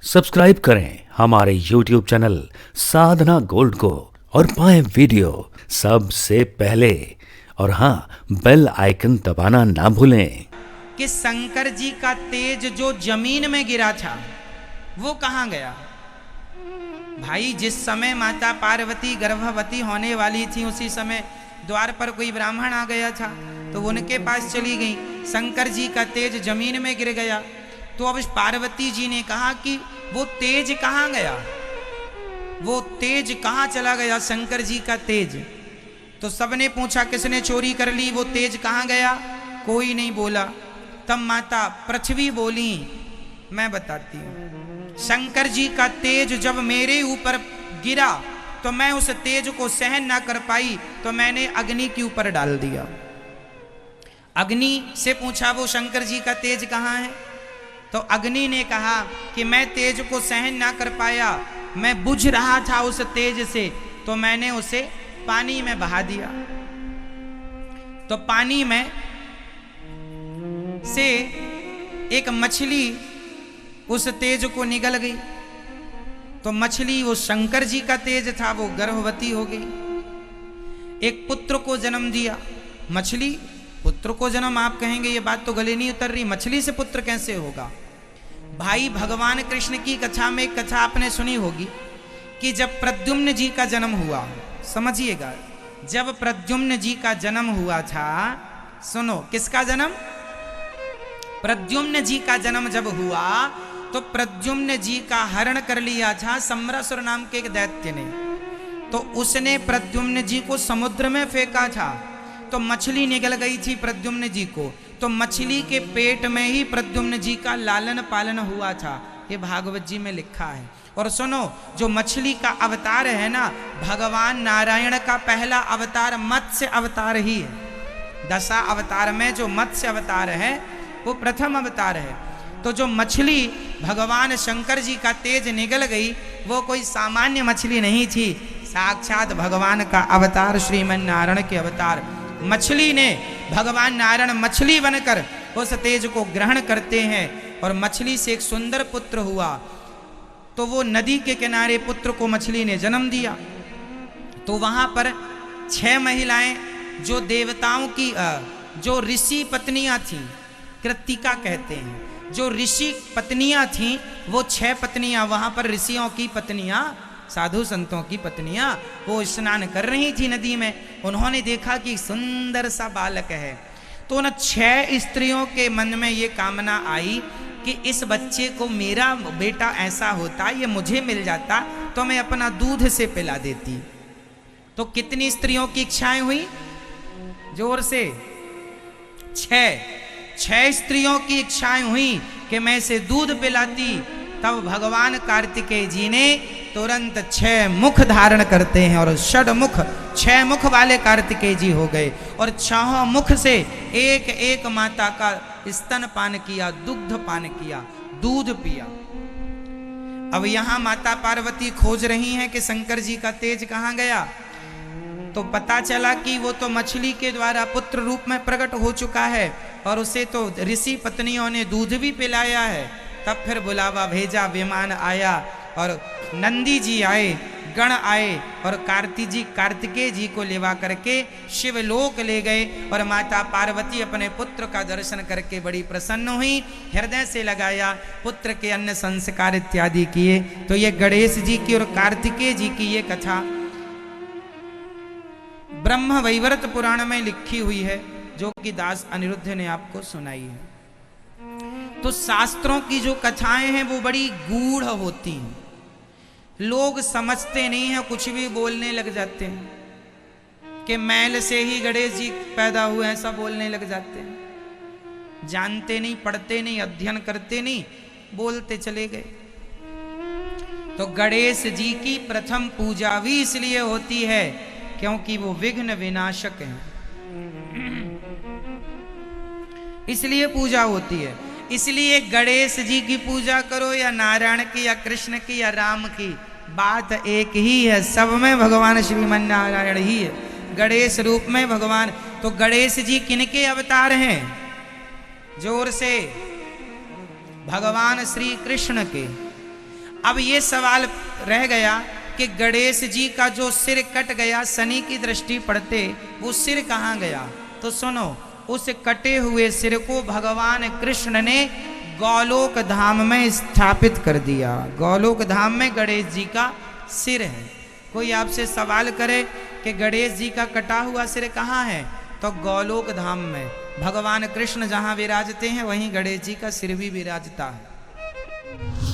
Subscribe करें हमारे YouTube channel साधना gold को और पाएं वीडियो सबसे पहले। और हाँ, बेल आइकन दबाना ना भूलें। कि शंकर जी का तेज जो जमीन में गिरा था वो कहाँ गया? भाई, जिस समय माता पार्वती गर्भवती होने वाली थी उसी समय द्वार पर कोई ब्राह्मण आ गया था, तो उनके पास चली गई। शंकर जी का तेज जमीन में गिर गया। तो अब पार्वती जी ने कहा कि वो तेज कहाँ गया, वो तेज कहाँ चला गया, शंकर जी का तेज। तो सबने पूछा किसने चोरी कर ली, वो तेज कहाँ गया? कोई नहीं बोला। तब माता पृथ्वी बोली, मैं बताती हूँ। शंकर जी का तेज जब मेरे ऊपर गिरा तो मैं उस तेज को सहन ना कर पाई, तो मैंने अग्नि के ऊपर डाल दिया। अग्नि से पूछा वो शंकर जी का तेज कहाँ है? तो अग्नि ने कहा कि मैं तेज को सहन ना कर पाया, मैं बुझ रहा था उस तेज से, तो मैंने उसे पानी में बहा दिया। तो पानी में से एक मछली उस तेज को निगल गई। तो मछली वो शंकर जी का तेज था, वो गर्भवती हो गई, एक पुत्र को जन्म दिया। मछली पुत्र को जन्म, आप कहेंगे ये बात तो गले नहीं उतर रही, मछली से पुत्र कैसे होगा? भाई, भगवान कृष्ण की कथा में एक कथा आपने सुनी होगी कि जब प्रद्युम्न जी का जन्म हुआ, समझिएगा, जब प्रद्युम्न जी का जन्म हुआ था, सुनो, किसका जन्म? प्रद्युम्न जी का जन्म जब हुआ तो प्रद्युम्न जी का हरण कर लिया था सम्रासुर नाम के एक दैत्य ने। तो उसने प्रद्युम्न जी को समुद्र में फेंका था, तो मछली निगल गई थी प्रद्युम्न जी को। तो मछली के पेट में ही प्रद्युम्न जी का लालन पालन हुआ था, ये भागवत जी में लिखा है। और सुनो, जो मछली का अवतार है ना, भगवान नारायण का पहला अवतार मत्स्य अवतार ही है। दशा अवतार में जो मत्स्य अवतार है वो प्रथम अवतार है। तो जो मछली भगवान शंकर जी का तेज निगल गई, वो कोई सामान्य मछली नहीं थी, साक्षात भगवान का अवतार श्रीमन नारायण के अवतार। मछली ने, भगवान नारायण मछली बनकर उस तेज को ग्रहण करते हैं और मछली से एक सुंदर पुत्र हुआ। तो वो नदी के किनारे पुत्र को मछली ने जन्म दिया। तो वहां पर 6 महिलाएं जो देवताओं की, जो ऋषि पत्नियां थीं, कृतिका कहते हैं, जो ऋषि पत्नियां थीं, वो 6 पत्नियां वहां पर, ऋषियों की पत्नियां, साधु संतों की पत्नियां, वो स्नान कर रही थी नदी में। उन्होंने देखा कि सुंदर सा बालक है। तो उन 6 स्त्रियों के मन में ये कामना आई कि इस बच्चे को, मेरा बेटा ऐसा होता, ये मुझे मिल जाता तो मैं अपना दूध से पिला देती। तो कितनी स्त्रियों की इच्छाएं हुई? जोर से 6 स्त्रियों की इच्छाएं हुई कि मैं इसे दूध पिलाती। तब भगवान कार्तिकेय जी ने तुरंत 6 मुख धारण करते हैं और 6 मुख वाले कार्तिकेय जी हो गए। और 6 मुख से एक एक माता का स्तन पान किया, दुग्ध पान किया, दूध पिया। अब यहां माता पार्वती खोज रही हैं कि शंकर जी का तेज कहां गया। तो पता चला कि वो तो मछली के द्वारा पुत्र रूप में प्रकट हो चुका है और उसे तो ऋषि पत्नियों ने दूध भी पिलाया है। तब फिर बुलावा भेजा, विमान आया और नंदी जी आए, गण आए और कार्तिकेय जी को लेवा करके शिवलोक ले गए। और माता पार्वती अपने पुत्र का दर्शन करके बड़ी प्रसन्न हुई, हृदय से लगाया, पुत्र के अन्न संस्कार इत्यादि किए। तो ये गणेश जी की और कार्तिकेय जी की ये कथा ब्रह्म वैवर्त पुराण में लिखी हुई है, जो कि दास अनिरुद्ध ने आपको सुनाई है। तो शास्त्रों की जो कथाएं हैं वो बड़ी गूढ़ होती हैं, लोग समझते नहीं हैं, कुछ भी बोलने लग जाते हैं कि मैल से ही गणेश जी पैदा हुए, ऐसा बोलने लग जाते हैं। जानते नहीं, पढ़ते नहीं, अध्ययन करते नहीं, बोलते चले गए। तो गणेश जी की प्रथम पूजा भी इसलिए होती है क्योंकि वो विघ्न विनाशक हैं, इसलिए पूजा होती है। इसलिए गणेश जी की पूजा करो या नारायण की या कृष्ण की या राम की, बात एक ही है, सब में भगवान श्रीमन नारायण ही है, गणेश रूप में भगवान। तो गणेश जी किनके अवतार हैं? जोर से, भगवान श्री कृष्ण के। अब ये सवाल रह गया कि गणेश जी का जो सिर कट गया, शनि की दृष्टि पड़ते वो सिर कहाँ गया? तो सुनो, उस कटे हुए सिर को भगवान कृष्ण ने गोलोक धाम में स्थापित कर दिया। गोलोक धाम में गणेश जी का सिर है। कोई आपसे सवाल करे कि गणेश जी का कटा हुआ सिर कहाँ है, तो गोलोक धाम में भगवान कृष्ण जहाँ विराजते हैं वहीं गणेश जी का सिर भी विराजता है।